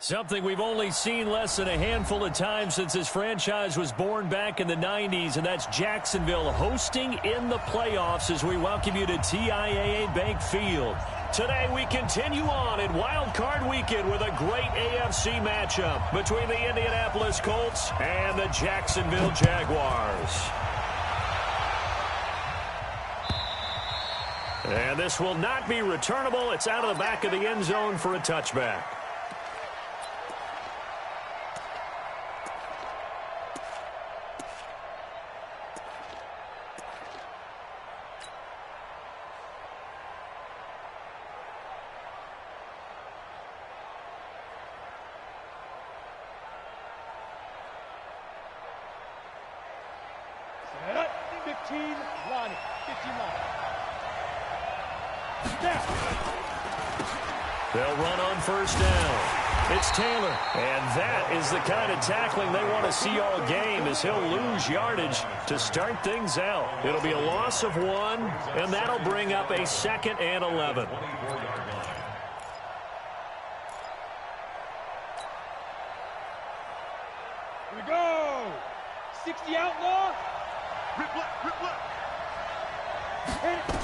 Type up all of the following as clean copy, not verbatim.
Something we've only seen less than a handful of times since this franchise was born back in the 90s, and that's Jacksonville hosting in the playoffs as we welcome you to TIAA Bank Field. Today we continue on in Wild Card Weekend with a great AFC matchup between the Indianapolis Colts and the Jacksonville Jaguars. And this will not be returnable. It's out of the back of the end zone for a touchback. They'll run on first down. It's Taylor. And that is the kind of tackling they want to see all game, as he'll lose yardage to start things out. It'll be a loss of 1, and that'll bring up a 2nd and 11. Here we go. 60 outlaw. Rip left.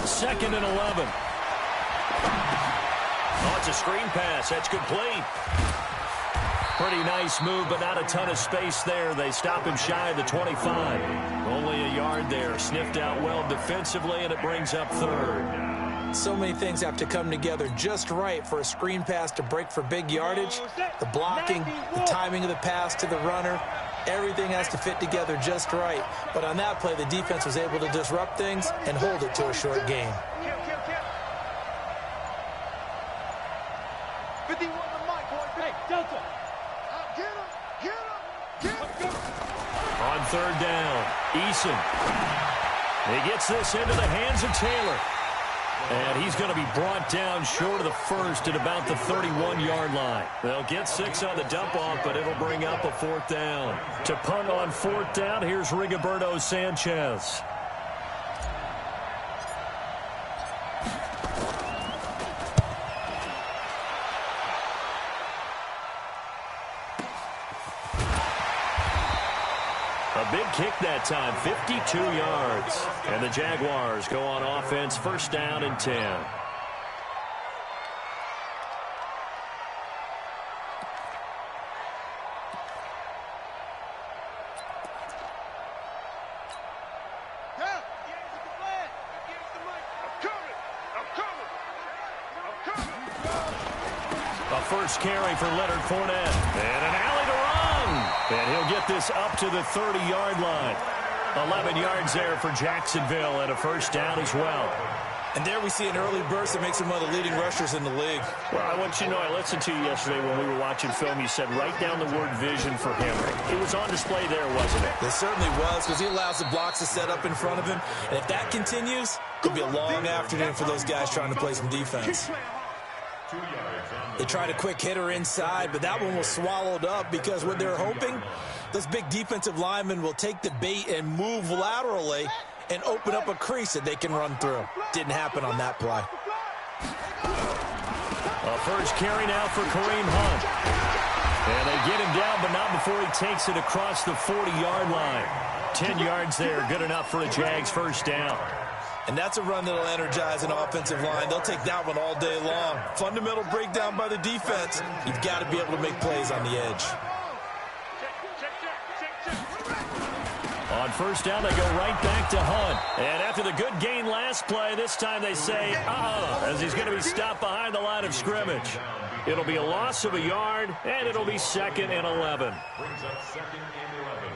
2nd and 11. Oh, it's a screen pass. That's complete. Pretty nice move, but not a ton of space there. They stop him shy of the 25. Only a yard there. Sniffed out well defensively, and it brings up 3rd. So many things have to come together just right for a screen pass to break for big yardage. The blocking, the timing of the pass to the runner, everything has to fit together just right. But on that play, the defense was able to disrupt things and hold it to a short game. 51 the mic, boy. Hey, Delta. Get him. On 3rd down, Eason. He gets this into the hands of Taylor. And he's going to be brought down short of the first at about the 31-yard line. They'll get 6 on the dump-off, but it'll bring up a 4th down. To punt on 4th down, here's Rigoberto Sanchez. A big kick that time, 52 yards. And the Jaguars go on offense, 1st down and 10. A first carry for Leonard Fournette. And an alley to run. And he'll get this up to the 30-yard line. 11 yards there for Jacksonville and a 1st down as well. And there we see an early burst that makes him one of the leading rushers in the league. Well, I want you to know, I listened to you yesterday when we were watching film. You said write down the word vision for him. It was on display there, wasn't it? It certainly was, because he allows the blocks to set up in front of him. And if that continues, it'll be a long afternoon for those guys trying to play some defense. They tried a quick hitter inside, but that one was swallowed up because what they're hoping, this big defensive lineman will take the bait and move laterally and open up a crease that they can run through. Didn't happen on that play. A first carry now for Kareem Hunt. And they get him down, but not before he takes it across the 40-yard line. 10 yards there, good enough for a Jags 1st down. And that's a run that'll energize an offensive line. They'll take that one all day long. Fundamental breakdown by the defense. You've got to be able to make plays on the edge. On 1st down, they go right back to Hunt. And after the good gain last play, this time they say, as he's going to be stopped behind the line of scrimmage. It'll be a loss of a yard, and it'll be 2nd and 11. Brings up 2nd and 11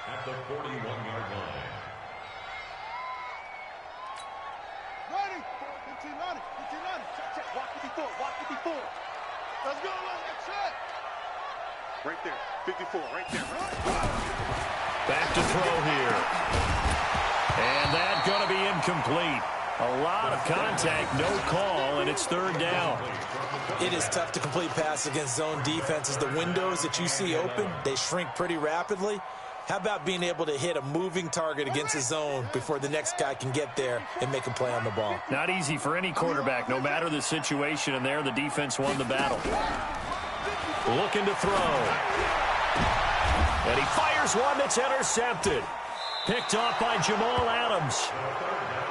at the 41-yard line. Let's go, check. Right there, 54, right there. Back to throw here. And that's going to be incomplete. A lot of contact, no call, and it's 3rd down. It is tough to complete pass against zone defenses. The windows that you see open, they shrink pretty rapidly. How about being able to hit a moving target against a zone before the next guy can get there and make a play on the ball? Not easy for any quarterback, no matter the situation, and there the defense won the battle. Looking to throw. And he fires one that's intercepted. Picked off by Jamal Adams.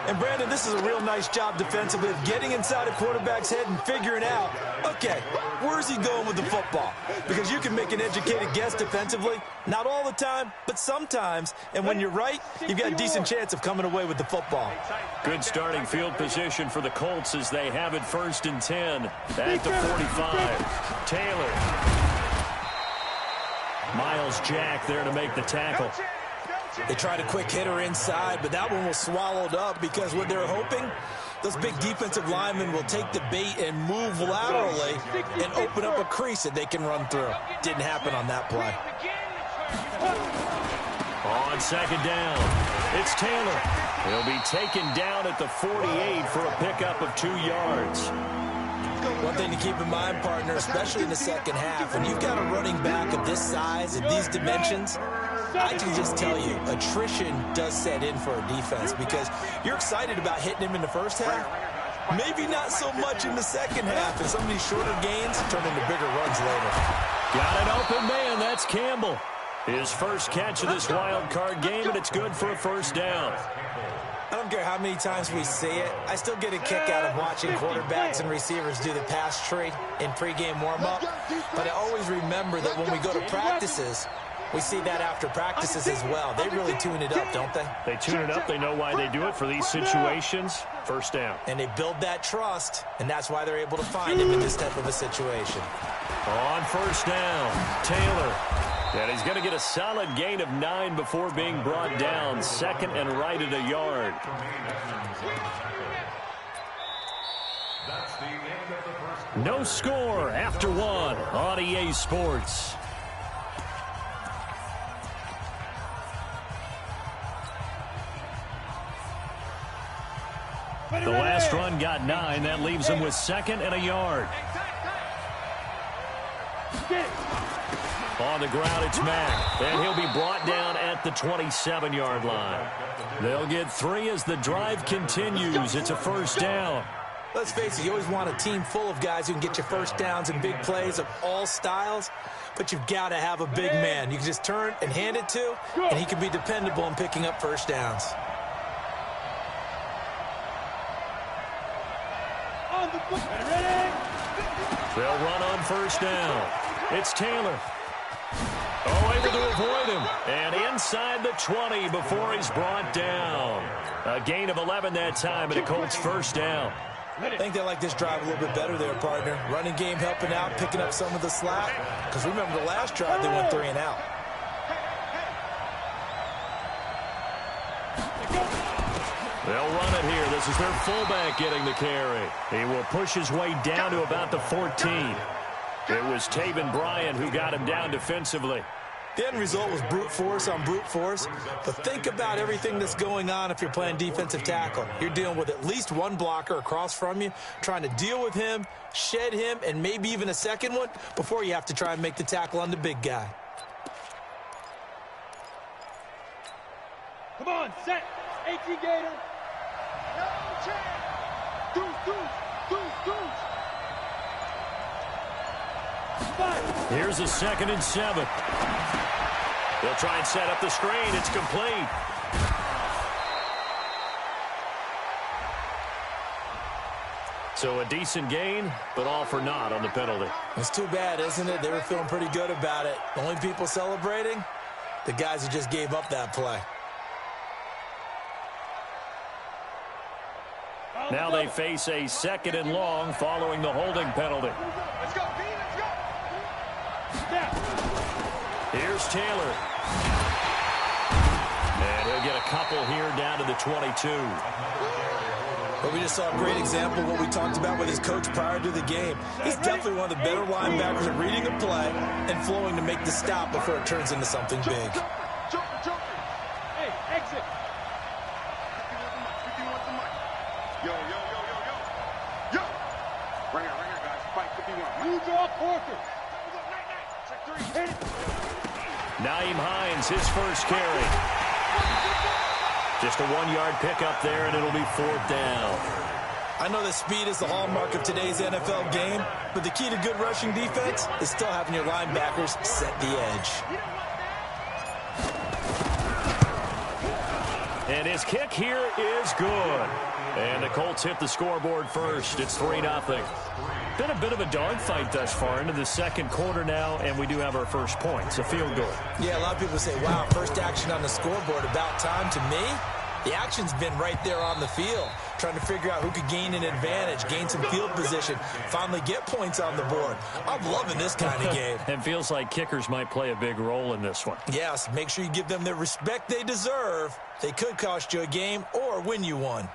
And, Brandon, this is a real nice job defensively of getting inside a quarterback's head and figuring out, okay, where's he going with the football? Because you can make an educated guess defensively, not all the time, but sometimes. And when you're right, you've got a decent chance of coming away with the football. Good starting field position for the Colts as they have it 1st and 10 at the 45. Taylor. Miles Jack there to make the tackle. They tried a quick hitter inside, but that one was swallowed up because what they're hoping, those big defensive linemen will take the bait and move laterally and open up a crease that they can run through. Didn't happen on that play. On 2nd down, it's Taylor. He'll be taken down at the 48 for a pickup of 2 yards. One thing to keep in mind, partner, especially in the second half, when you've got a running back of this size and these dimensions, I can just tell you, attrition does set in for a defense because you're excited about hitting him in the first half. Maybe not so much in the second half, and some of these shorter gains turn into bigger runs later. Got an open man. That's Campbell. His first catch of this wild card game, and it's good for a 1st down. I don't care how many times we see it. I still get a kick out of watching quarterbacks and receivers do the pass tree in pregame warm-up. But I always remember that when we go to practices, we see that after practices as well. They really tune it up, don't they? They tune it up. They know why they do it for these situations. 1st down. And they build that trust, and that's why they're able to find him in this type of a situation. On 1st down, Taylor. And he's going to get a solid gain of 9 before being brought down. 2nd and right at a yard. No score after 1 on EA Sports. The last run got 9. That leaves him with 2nd and a yard. On the ground, it's Mack. And he'll be brought down at the 27-yard line. They'll get 3 as the drive continues. It's a 1st down. Let's face it, you always want a team full of guys who can get you 1st downs and big plays of all styles, but you've got to have a big man you can just turn and hand it to, and he can be dependable in picking up 1st downs. They'll run on 1st down. It's Taylor. Oh, able to avoid him. And inside the 20 before he's brought down. A gain of 11 that time, and a Colts 1st down. I think they like this drive a little bit better there, partner. Running game helping out, picking up some of the slack. Because remember the last drive, they went 3 and out. They'll run it here. This is their fullback getting the carry. He will push his way down to about the 14. It was Taven Bryan who got him down defensively. The end result was brute force on brute force. But think about everything that's going on if you're playing defensive tackle. You're dealing with at least one blocker across from you, trying to deal with him, shed him, and maybe even a second one before you have to try and make the tackle on the big guy. Come on, set. 18 Gator. Here's a 2nd and 7. They'll try and set up the screen. It's complete. So a decent gain, but all for naught on the penalty. It's too bad, isn't it? They were feeling pretty good about it. The only people celebrating, the guys who just gave up that play. Now they face a 2nd and long following the holding penalty. Let's go, B, let's go. Here's Taylor. And he'll get a couple here down to the 22. But we just saw a great example of what we talked about with his coach prior to the game. He's definitely one of the better linebackers at reading a play and flowing to make the stop before it turns into something big. Hey, exit. Yo. Right here, guys. Fight 51. You draw Porter. Check 3. Hit it. Nyheim Hines, his first carry. Just a 1-yard pickup there, and it'll be 4th down. I know that speed is the hallmark of today's NFL game, but the key to good rushing defense is still having your linebackers set the edge. And his kick here is good. And the Colts hit the scoreboard first. It's 3-0. Been a bit of a dogfight thus far into the second quarter now, and we do have our first points, a field goal. Yeah, a lot of people say, wow, first action on the scoreboard, about time. To me, the action's been right there on the field, trying to figure out who could gain an advantage, gain some field position, finally get points on the board. I'm loving this kind of game. And feels like kickers might play a big role in this one. Yes, make sure you give them the respect they deserve. They could cost you a game or win you one.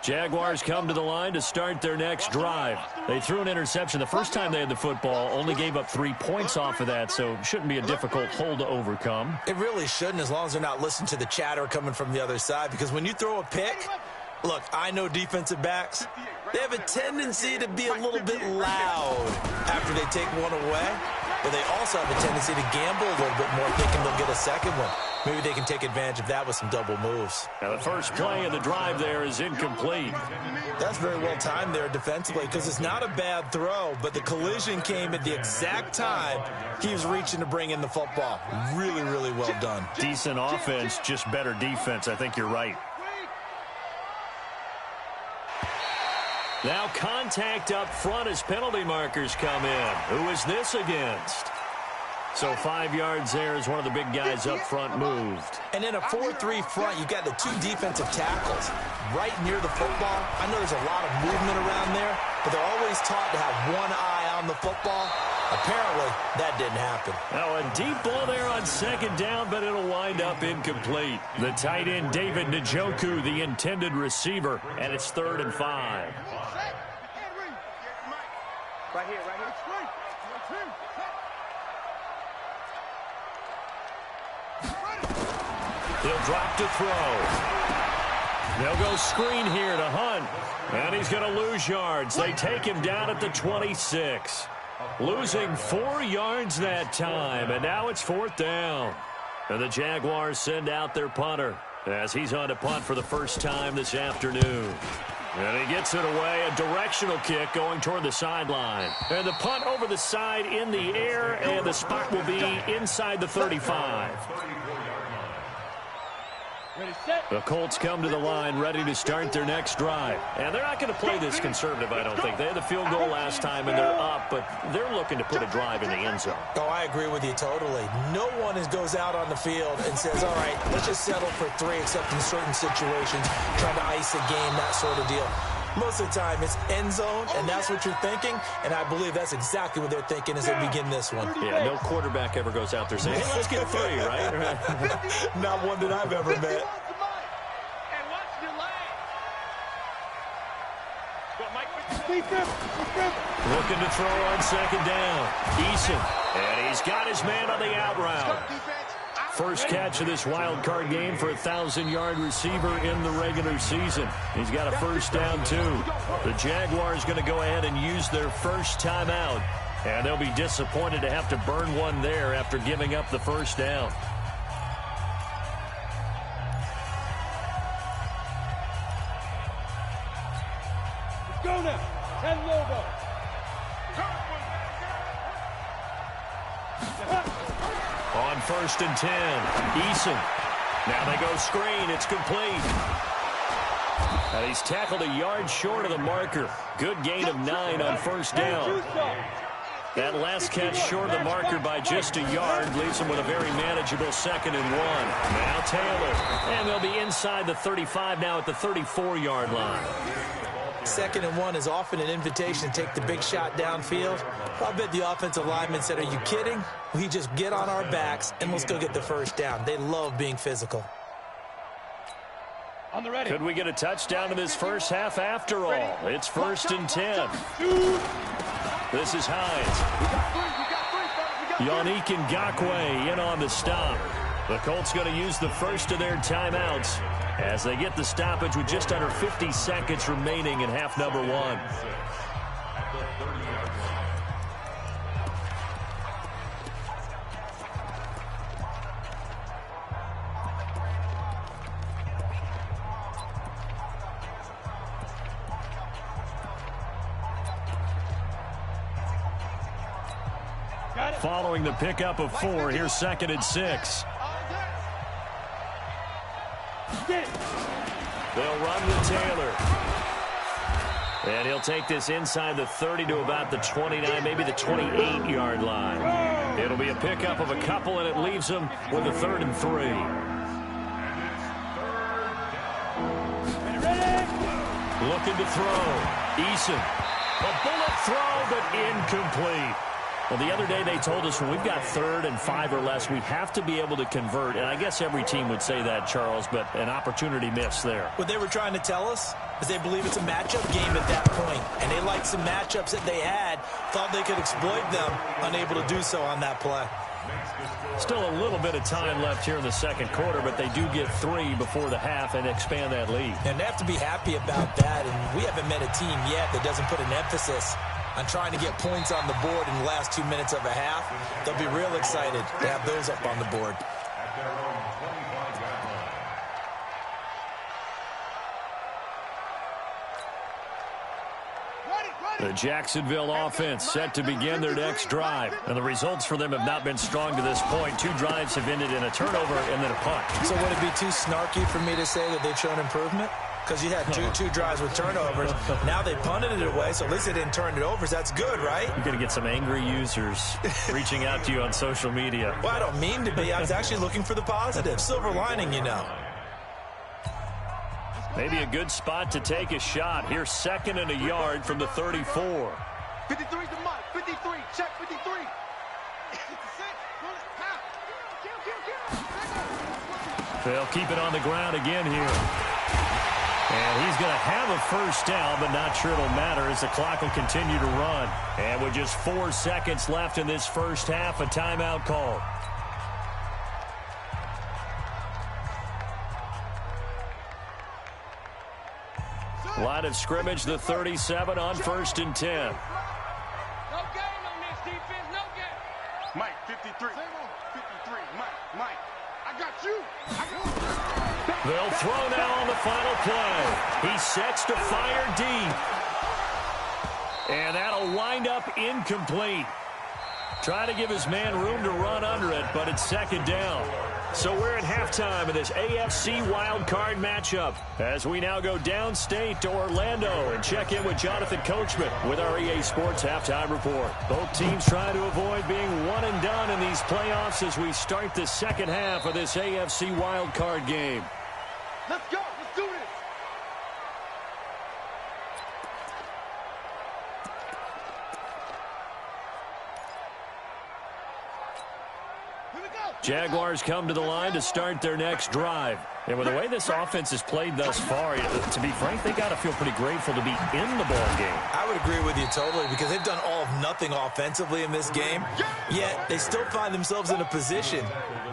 Jaguars come to the line to start their next drive. They threw an interception the first time they had the football, only gave up 3 points off of that, so shouldn't be a difficult hole to overcome. It really shouldn't, as long as they're not listening to the chatter coming from the other side, because when you throw a pick, look, I know defensive backs, they have a tendency to be a little bit loud after they take one away, but they also have a tendency to gamble a little bit more, thinking they'll get a second one. Maybe they can take advantage of that with some double moves. Now the first play of the drive there is incomplete. That's very well timed there defensively, because it's not a bad throw, but the collision came at the exact time he was reaching to bring in the football. Really, really well done. Decent offense, just better defense. I think you're right. Now contact up front as penalty markers come in. Who is this against? So 5 yards there as one of the big guys up front moved. And in a 4-3 front, you've got the 2 defensive tackles right near the football. I know there's a lot of movement around there, but they're always taught to have one eye on the football. Apparently, that didn't happen. Now a deep ball there on second down, but it'll wind up incomplete. The tight end, David Njoku, the intended receiver, and it's 3rd and 5. Right here, right here. He'll drop to throw. They'll go screen here to Hunt. And he's going to lose yards. They take him down at the 26. Losing 4 yards that time. And now it's 4th down. And the Jaguars send out their punter as he's on to punt for the first time this afternoon. And he gets it away, a directional kick going toward the sideline. And the punt over the side in the air, and the spot will be inside the 35. The Colts come to the line ready to start their next drive. And they're not going to play this conservative, I don't think. They had the field goal last time, and they're up, but they're looking to put a drive in the end zone. Oh, I agree with you totally. No one goes out on the field and says, all right, let's just settle for 3, except in certain situations, trying to ice a game, that sort of deal. Most of the time, it's end zone, and that's what you're thinking, and I believe that's exactly what they're thinking as they begin this one. Yeah, no quarterback ever goes out there saying, hey, let's get 3, right? Not one that I've ever met. Looking to throw on second down. Eason, and he's got his man on the out route. First catch of this wild card game for a 1,000-yard receiver in the regular season. He's got a first down, too. The Jaguars going to go ahead and use their first timeout, and they'll be disappointed to have to burn one there after giving up the first down. Go now. 10 Lobo. On 1st and 10, Eason. Now they go screen. It's complete. And he's tackled a yard short of the marker. Good gain of 9 on first down. That last catch short of the marker by just a yard leaves him with a very manageable 2nd and 1. Now Taylor. And they'll be inside the 35 now at the 34-yard line. 2nd and 1 is often an invitation to take the big shot downfield. I bet the offensive lineman said, are you kidding? We just get on our backs and let's go get the first down. They love being physical. On the ready. Could we get a touchdown in this first half after all? It's 1st and 10. This is Hines. Yannick Ngakoue in on the stop. The Colts going to use the first of their timeouts as they get the stoppage with just under 50 seconds remaining in half number 1. following the pickup of 4. Here's 2nd and 6. They'll run with Taylor. And he'll take this inside the 30 to about the 29, maybe the 28-yard line. It'll be a pickup of a couple, and it leaves them with a 3rd and 3. Looking to throw. Eason. A bullet throw, but incomplete. Well, the other day they told us when we've got 3rd and 5 or less, we have to be able to convert. And I guess every team would say that, Charles, but an opportunity missed there. What they were trying to tell us is they believe it's a matchup game at that point, and they liked some matchups that they had, thought they could exploit them, unable to do so on that play. Still a little bit of time left here in the 2nd quarter, but they do get 3 before the half and expand that lead. And they have to be happy about that, and we haven't met a team yet that doesn't put an emphasis on trying to get points on the board in the last 2 minutes of a half. They'll be real excited to have those up on the board. The Jacksonville offense set to begin their next drive. And the results for them have not been strong to this point. 2 drives have ended in a turnover and then a punt. So would it be too snarky for me to say that they've shown improvement? Because you had two drives with turnovers. Now they punted it away, so at least they didn't turn it over. So that's good, right? You're going to get some angry users reaching out to you on social media. Well, I don't mean to be. I was actually looking for the positive. Silver lining, you know. Maybe a good spot to take a shot. Here's 2nd and a yard from the 34. 53 to Mike. 53. Check 53. They'll keep it on the ground again here. And he's going to have a 1st down, but not sure it'll matter as the clock will continue to run. And with just 4 seconds left in this 1st half, a timeout call. Line of scrimmage, the 37 on 1st and 10. No game on this defense, no game. Mike, 53. 53. Mike. I got you. They'll throw now on the final play. He sets to fire deep. And that'll wind up incomplete. Try to give his man room to run under it, but it's 2nd down. So we're at halftime of this AFC wildcard matchup as we now go downstate to Orlando and check in with Jonathan Coachman with our EA Sports Halftime Report. Both teams try to avoid being one and done in these playoffs as we start the 2nd half of this AFC wildcard game. Let's go. Let's do this. Jaguars come to the line to start their next drive. And with the way this offense has played thus far, to be frank, they got to feel pretty grateful to be in the ball game. I would agree with you totally because they've done all of nothing offensively in this game, yet they still find themselves in a position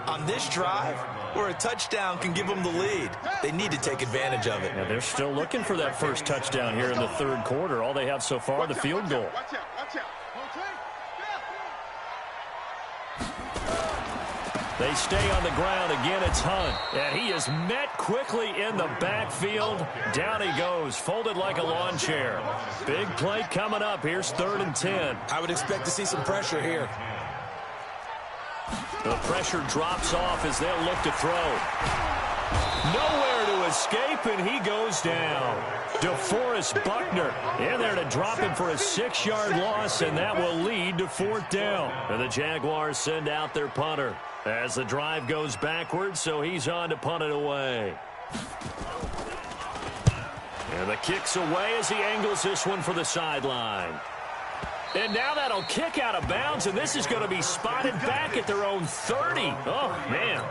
on this drive where a touchdown can give them the lead. They need to take advantage of it. Yeah, they're still looking for that 1st touchdown here in the 3rd quarter. All they have so far, the field goal. Watch out. They stay on the ground. Again, it's Hunt. And he is met quickly in the backfield. Down he goes, folded like a lawn chair. Big play coming up. Here's 3rd and 10. I would expect to see some pressure here. The pressure drops off as they'll look to throw. Nowhere to escape, and he goes down. DeForest Buckner in there to drop him for a 6-yard loss, and that will lead to 4th down. And the Jaguars send out their punter as the drive goes backwards, so he's on to punt it away. And the kick's away as he angles this one for the sideline. And now that'll kick out of bounds, and this is going to be spotted back at their own 30. Oh, man.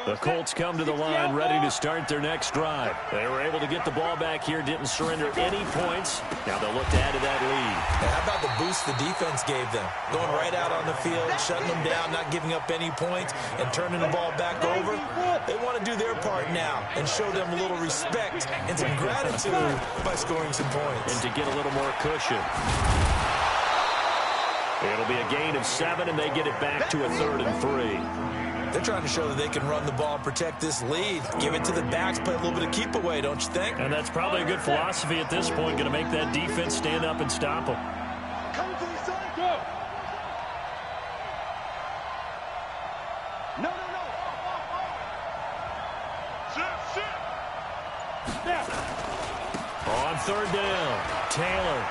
The Colts come to the line ready to start their next drive. They were able to get the ball back here, didn't surrender any points. Now they'll look to add to that lead. And how about the boost the defense gave them? Going right out on the field, shutting them down, not giving up any points, and turning the ball back over. They want to do their part now and show them a little respect and some gratitude by scoring some points. And to get a little more cushion. It'll be a gain of 7, and they get it back to a 3rd and 3. They're trying to show that they can run the ball and protect this lead. Give it to the backs, play a little bit of keep away, don't you think? And that's probably a good philosophy at this point, going to make that defense stand up and stop them. No. On third down, Taylor.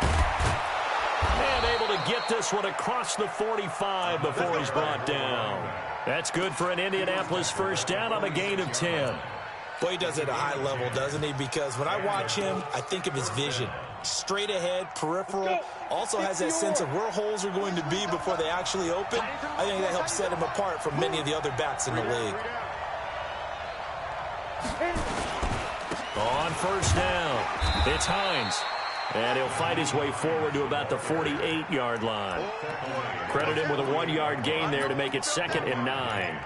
And able to get this one across the 45 before he's brought down. That's good for an Indianapolis first down on a gain of 10. Boy, he does it at a high level, doesn't he? Because when I watch him, I think of his vision. Straight ahead, peripheral, also has that sense of where holes are going to be before they actually open. I think that helps set him apart from many of the other backs in the league. On first down, it's Hines. And he'll fight his way forward to about the 48-yard line. Credit him with a 1-yard gain there to make it 2nd and 9.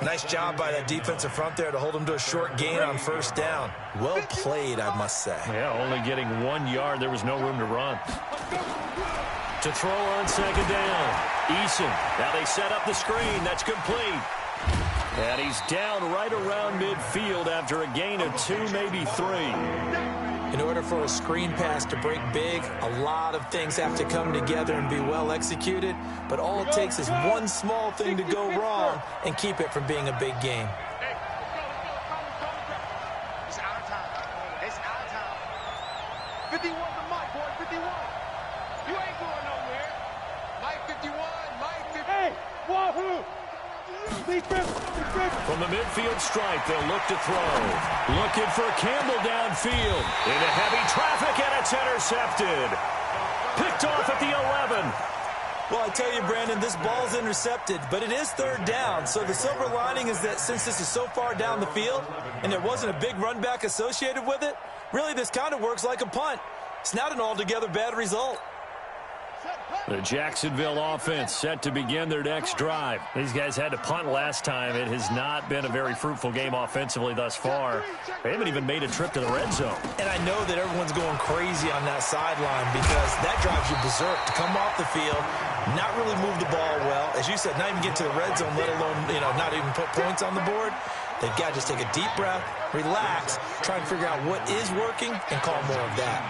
Nice job by that defensive front there to hold him to a short gain on first down. Well played, I must say. Yeah, only getting 1 yard. There was no room to run. To throw on second down, Eason. Now they set up the screen. That's complete. And he's down right around midfield after a gain of 2, maybe 3. In order for a screen pass to break big, a lot of things have to come together and be well executed. But all it takes is one small thing to go wrong and keep it from being a big game. It's out of time. It's out of time. 51 to Mike, boy. 51. You ain't going nowhere. Mike 51. Mike 50. Hey, wahoo! From the midfield stripe, they'll look to throw. Looking for Campbell downfield. Into heavy traffic, and it's intercepted. Picked off at the 11. Well, I tell you, Brandon, this ball's intercepted, but it is third down. So the silver lining is that since this is so far down the field and there wasn't a big run back associated with it, really this kind of works like a punt. It's not an altogether bad result. The Jacksonville offense set to begin their next drive. These guys had to punt last time. It has not been a very fruitful game offensively thus far. They haven't even made a trip to the red zone. And I know that everyone's going crazy on that sideline because that drives you berserk to come off the field, not really move the ball well. As you said, not even get to the red zone, let alone, not even put points on the board. They've got to just take a deep breath, relax, try and figure out what is working, and call more of that.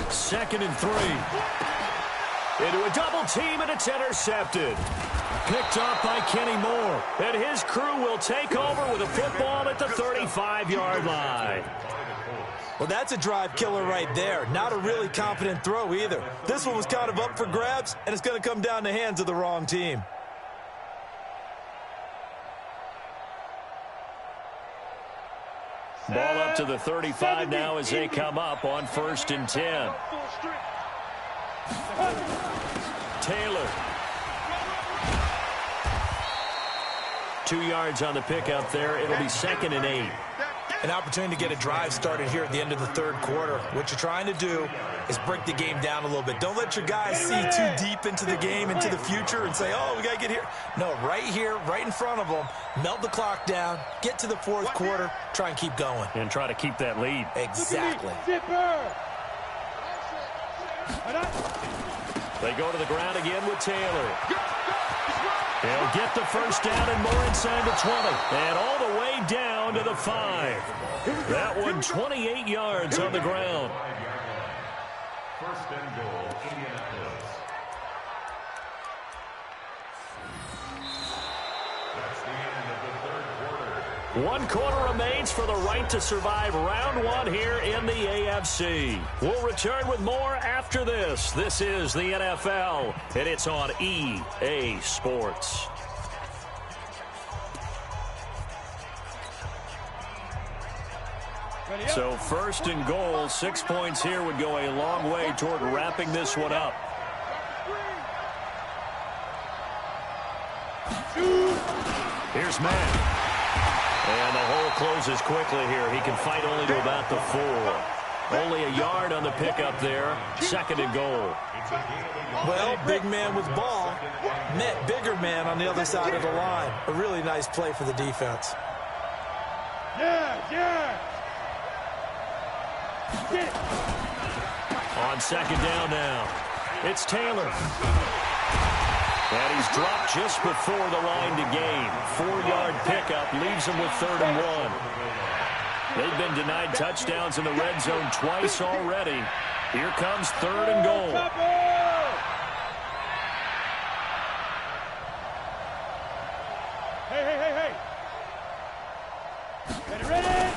2nd and 3. Into a double team, and it's intercepted. Picked up by Kenny Moore. And his crew will take over with a football at the 35-yard line. Well, that's a drive killer right there. Not a really confident throw either. This one was kind of up for grabs, and it's going to come down in the hands of the wrong team. Ball up to the 35 now as they come up on 1st and 10. Taylor. 2 yards on the pickup there. It'll be 2nd and 8. An opportunity to get a drive started here at the end of the third quarter. What you're trying to do is break the game down a little bit. Don't let your guys see too deep into the game, into the future, and say, oh, we got to get here. No, right here, right in front of them, melt the clock down, get to the fourth quarter, try and keep going. And try to keep that lead. Exactly. They go to the ground again with Taylor. They'll get the first down and more inside the 20. And all the way down to the 5. That one 28 yards on the ground. 1st and goal, Indianapolis. That's the end of the third quarter. 1 quarter remains for the right to survive round 1 here in the AFC. We'll return with more after this. This is the NFL, and it's on EA Sports. So 1st and goal, 6 points here would go a long way toward wrapping this one up. Here's Matt. And the hole closes quickly here. He can fight only to about the 4. Only a yard on the pickup there. 2nd and goal. Well, big man with ball met bigger man on the other side of the line. A really nice play for the defense. On 2nd down now, it's Taylor. And he's dropped just before the line to gain. 4-yard pickup leaves him with 3rd and 1. They've been denied touchdowns in the red zone twice already. Here comes 3rd and goal. Hey. Ready.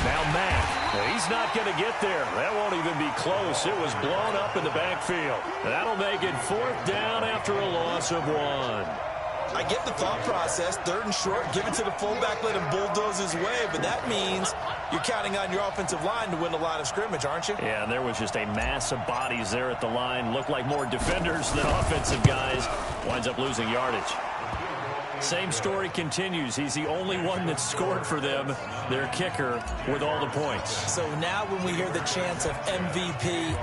Now Mack, he's not going to get there. That won't even be close. It was blown up in the backfield. That'll make it 4th down after a loss of 1. I get the thought process. 3rd and short, give it to the fullback, let him bulldoze his way. But that means you're counting on your offensive line to win the line of scrimmage, aren't you? Yeah, and there was just a mass of bodies there at the line. Looked like more defenders than offensive guys. Winds up losing yardage. Same story continues. He's the only one that scored for them, their kicker, with all the points. So now when we hear the chants of MVP,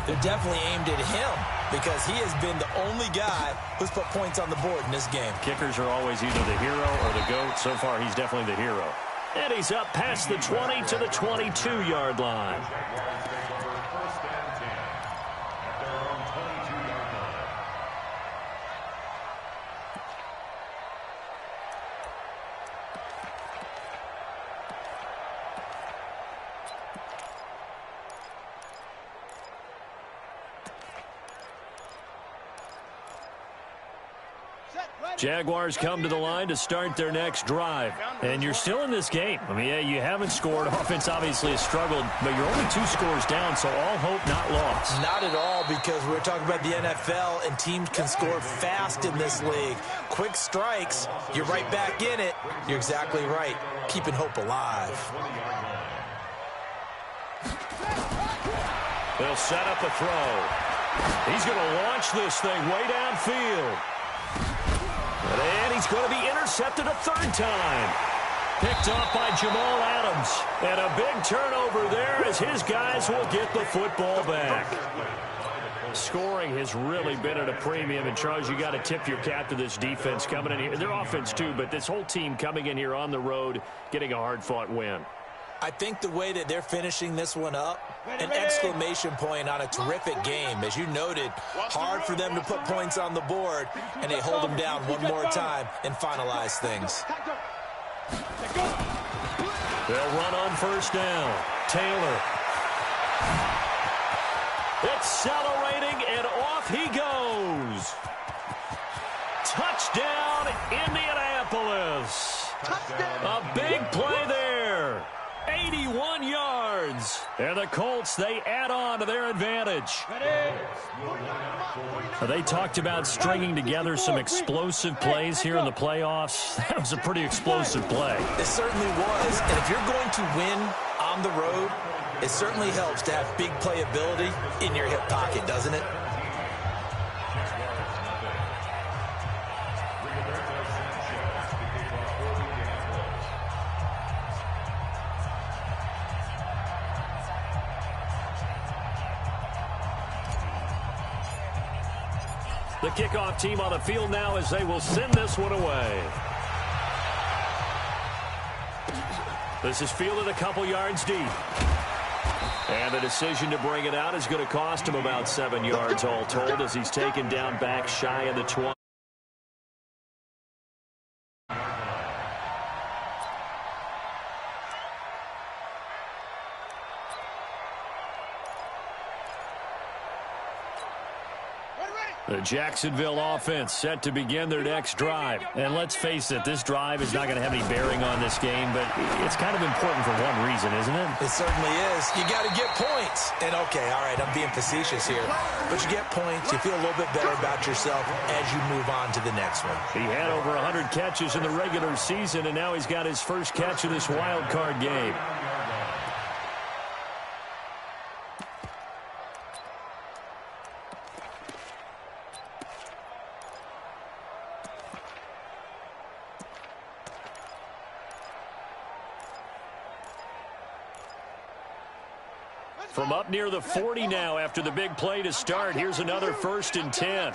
they're definitely aimed at him because he has been the only guy who's put points on the board in this game. Kickers are always either the hero or the GOAT. So far, he's definitely the hero. And he's up past the 20 to the 22-yard line. Jaguars come to the line to start their next drive. And you're still in this game. I mean, yeah, you haven't scored. Offense obviously has struggled, but you're only 2 scores down, so all hope not lost. Not at all, because we're talking about the NFL, and teams can score fast in this league. Quick strikes, you're right back in it. You're exactly right. Keeping hope alive. They'll set up a throw. He's going to launch this thing way downfield. And he's going to be intercepted a 3rd time. Picked off by Jamal Adams. And a big turnover there as his guys will get the football back. Scoring has really been at a premium. And, Charles, you got to tip your cap to this defense coming in here. Their offense, too, but this whole team coming in here on the road, getting a hard-fought win. I think the way that they're finishing this one up, an exclamation point on a terrific game. As you noted, hard for them to put points on the board, and they hold them down one more time and finalize things. They'll run on 1st down. Taylor. Accelerating, and off he goes. Touchdown, Indianapolis. A big play there. 81 yards. And the Colts, they add on to their advantage. They talked about stringing together some explosive plays here in the playoffs. That was a pretty explosive play. It certainly was. And if you're going to win on the road, it certainly helps to have big playability in your hip pocket, doesn't it? The kickoff team on the field now as they will send this one away. This is fielded a couple yards deep. And the decision to bring it out is going to cost him about 7 yards all told as he's taken down back shy of the 20. The Jacksonville offense set to begin their next drive. And let's face it, this drive is not going to have any bearing on this game, but it's kind of important for one reason, isn't it? It certainly is. You got to get points. And, okay, all right, I'm being facetious here. But you get points, you feel a little bit better about yourself as you move on to the next one. He had over 100 catches in the regular season, and now he's got his first catch of this wild card game. From up near the 40 now after the big play to start. Here's another 1st and 10.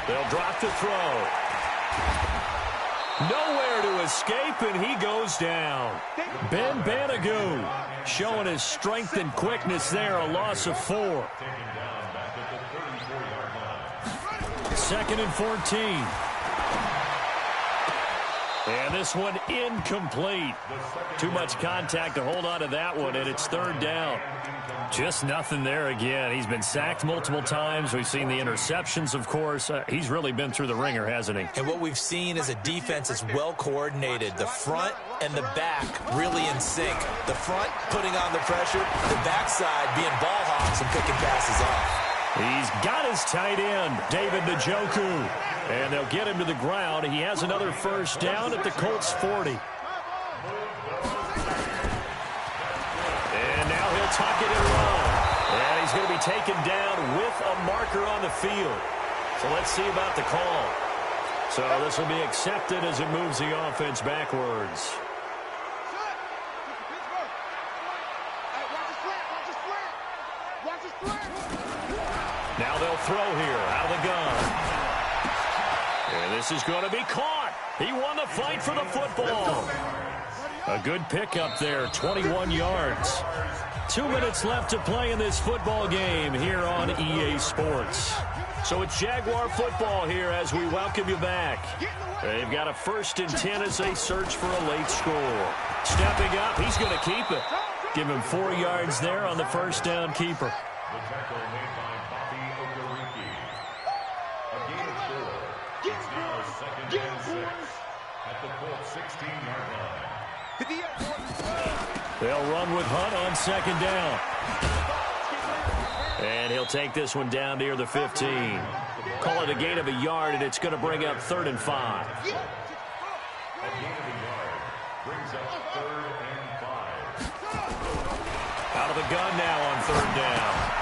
They'll drop the throw. Nowhere to escape, and he goes down. Ben Banagoo showing his strength and quickness there, a loss of 4. 2nd and 14. And this one incomplete. Too much contact to hold on to that one, and it's third down. Just nothing there again. He's been sacked multiple times. We've seen the interceptions, of course. He's really been through the ringer, hasn't he? And what we've seen is a defense that's well coordinated. The front and the back really in sync. The front putting on the pressure, the backside being ball hawks and picking passes off. He's got his tight end, David Njoku. And they'll get him to the ground. He has another first down at the Colts 40. And now he'll tuck it and run. And he's going to be taken down with a marker on the field. So let's see about the call. So this will be accepted as it moves the offense backwards. Now they'll throw here out of the gun. And this is going to be caught. He won the fight for the football. A good pickup there, 21 yards. 2 minutes left to play in this football game here on EA Sports. So it's Jaguar football here as we welcome you back. They've got a 1st and 10 as they search for a late score. Stepping up, he's going to keep it. Give him 4 yards there on the first down keeper. The tackle made by Bobby Okereke. A gain of 4. It's now 2nd and 6 at the Colts 16-yard line. They'll run with Hunt on 2nd down. And he'll take this one down near the 15. Call it a gain of a yard, and it's going to bring up 3rd and 5. A gain of a yard brings up 3rd and 5. Out of the gun now on 3rd down.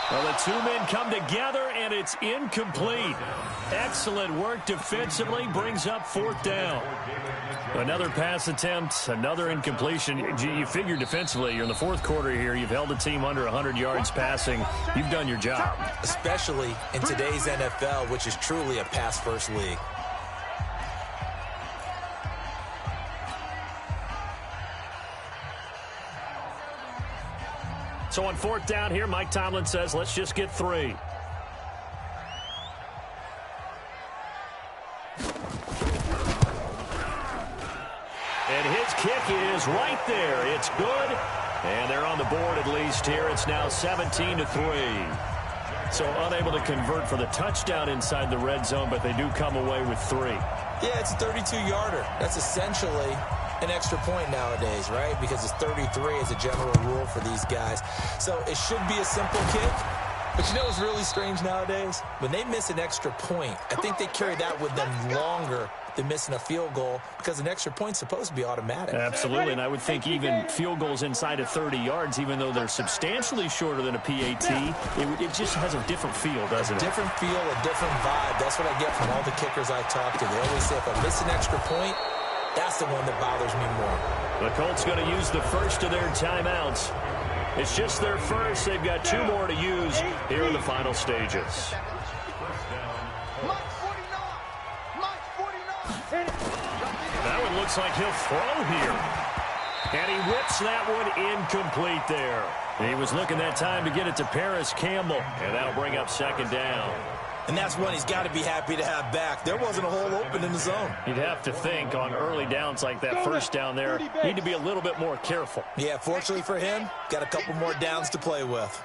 Well, the 2 men come together, and it's incomplete. Excellent work defensively, brings up 4th down. Another pass attempt, another incompletion. You figure defensively, you're in the 4th quarter here. You've held a team under 100 yards passing. You've done your job. Especially in today's NFL, which is truly a pass-first league. So on 4th down here, Mike Tomlin says, let's just get 3. And his kick is right there. It's good. And they're on the board at least here. It's now 17-3. So unable to convert for the touchdown inside the red zone, but they do come away with 3. Yeah, it's a 32-yarder. That's essentially an extra point nowadays, right? Because it's 33 as a general rule for these guys. So it should be a simple kick. But you know what's really strange nowadays? When they miss an extra point, I think they carry that with them longer than missing a field goal because an extra point's supposed to be automatic. Absolutely, and I would think even field goals inside of 30 yards, even though they're substantially shorter than a PAT, it just has a different feel, doesn't it? Different feel, a different vibe. That's what I get from all the kickers I talk to. They always say, if I miss an extra point, that's the one that bothers me more. The Colts going to use the first of their timeouts. It's just their first. They've got 2 more to use here in the final stages. That one looks like he'll throw here. And he whips that one incomplete there. He was looking that time to get it to Paris Campbell. And that'll bring up 2nd down. And that's one he's got to be happy to have back. There wasn't a hole open in the zone. You'd have to think on early downs like that first down there, need to be a little bit more careful. Yeah, fortunately for him, got a couple more downs to play with.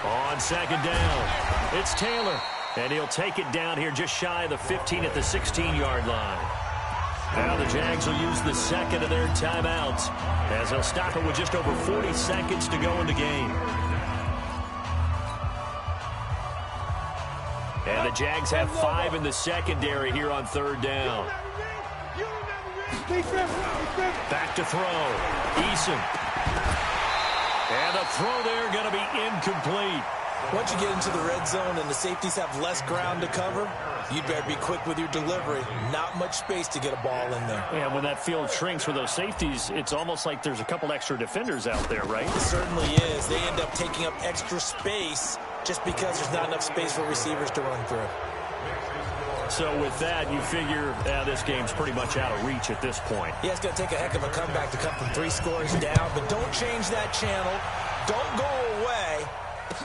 On 2nd down, it's Taylor. And he'll take it down here just shy of the 15 at the 16-yard line. Now the Jags will use the 2nd of their timeouts as they'll stop it with just over 40 seconds to go in the game. And the Jags have 5 in the secondary here on 3rd down. Back to throw. Eason. And the throw there going to be incomplete. Once you get into the red zone and the safeties have less ground to cover, you'd better be quick with your delivery. Not much space to get a ball in there. And when that field shrinks for those safeties, it's almost like there's a couple extra defenders out there, right? It certainly is. They end up taking up extra space just because there's not enough space for receivers to run through. So with that, you figure this game's pretty much out of reach at this point. Yeah, it's going to take a heck of a comeback to come from 3 scores down, but don't change that channel. Don't go away.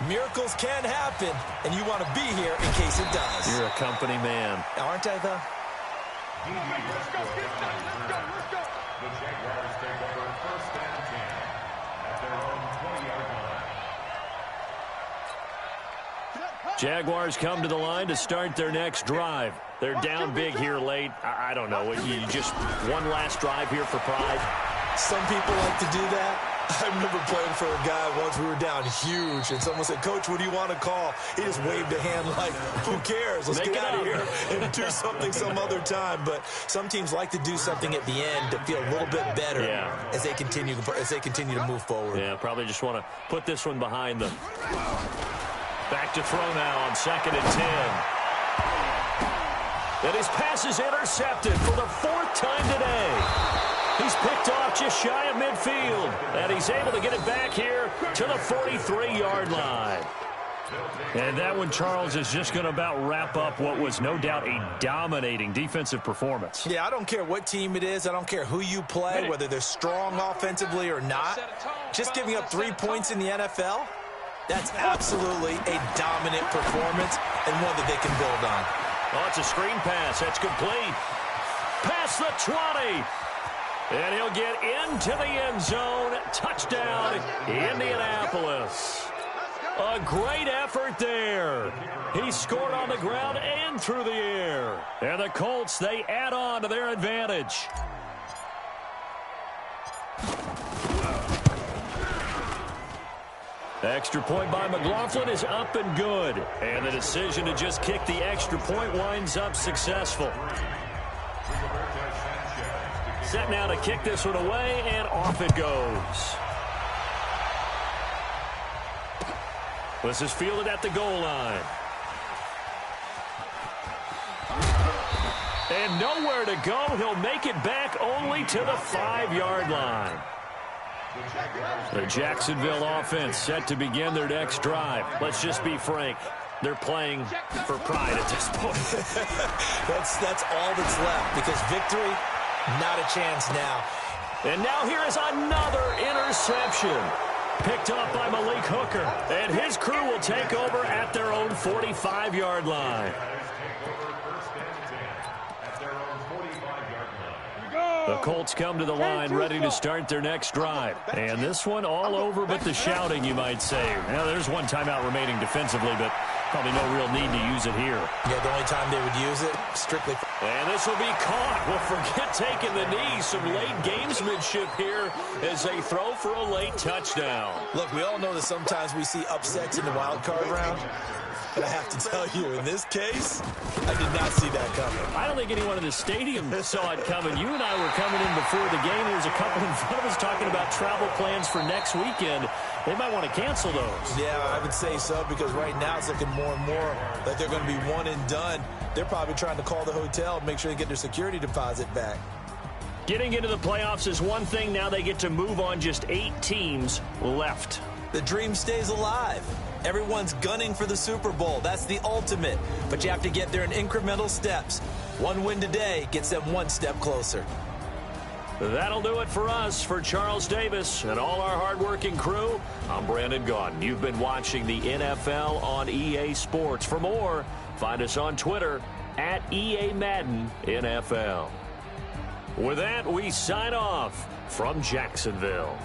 miracles can happen, and you want to be here in case it does. You're a company man. Aren't I, though? Let's go. The Jaguars take over 1st and 10 at their own 20-yard line. Jaguars come to the line to start their next drive. They're down big here late. I don't know. You just one last drive here for pride. Some people like to do that. I remember playing for a guy once. We were down huge, and someone said, "Coach, what do you want to call?" He just waved a hand like, "Who cares? Let's get out of here and do something some other time." But some teams like to do something at the end to feel a little bit better as they continue to move forward. Yeah, probably just want to put this one behind them. Back to throw now on 2nd and 10. And his pass is intercepted for the 4th time today. He's picked off just shy of midfield, and he's able to get it back here to the 43-yard line. And that one, Charles, is just going to about wrap up what was no doubt a dominating defensive performance. Yeah, I don't care what team it is. I don't care who you play, whether they're strong offensively or not. Just giving up 3 points in the NFL, that's absolutely a dominant performance and one that they can build on. Oh, it's a screen pass. That's complete. Past the 20. And he'll get into the end zone. Touchdown, Indianapolis. A great effort there. He scored on the ground and through the air. And the Colts, they add on to their advantage. Extra point by McLaughlin is up and good. And the decision to just kick the extra point winds up successful. Set now to kick this one away, and off it goes. This is fielded at the goal line. And nowhere to go. He'll make it back only to the 5-yard line. The Jacksonville offense set to begin their next drive. Let's just be frank. They're playing for pride at this point. That's all that's left, because victory, not a chance now. And now here is another interception. Picked up by Malik Hooker. And his crew will take over at their own 45-yard line. The Colts come to the line ready to start their next drive. And this one all over but the shouting, you might say. Now, there's one timeout remaining defensively, but probably no real need to use it here. Yeah, the only time they would use it, strictly. And this will be caught. Well, forget taking the knee. Some late gamesmanship here as they throw for a late touchdown. Look, we all know that sometimes we see upsets in the wild card round. But I have to tell you, in this case, I did not see that coming. I don't think anyone in the stadium saw it coming. You and I were coming in before the game. There's a couple in front of us talking about travel plans for next weekend. They might want to cancel those. Yeah, I would say so, because right now it's looking more and more like they're going to be one and done. They're probably trying to call the hotel and make sure they get their security deposit back. Getting into the playoffs is one thing. Now they get to move on. Just 8 teams left. The dream stays alive. Everyone's gunning for the Super Bowl. That's the ultimate. But you have to get there in incremental steps. One win today gets them one step closer. That'll do it for us. For Charles Davis and all our hardworking crew, I'm Brandon Gaudin. You've been watching the NFL on EA Sports. For more, find us on Twitter at EA Madden NFL. With that, we sign off from Jacksonville.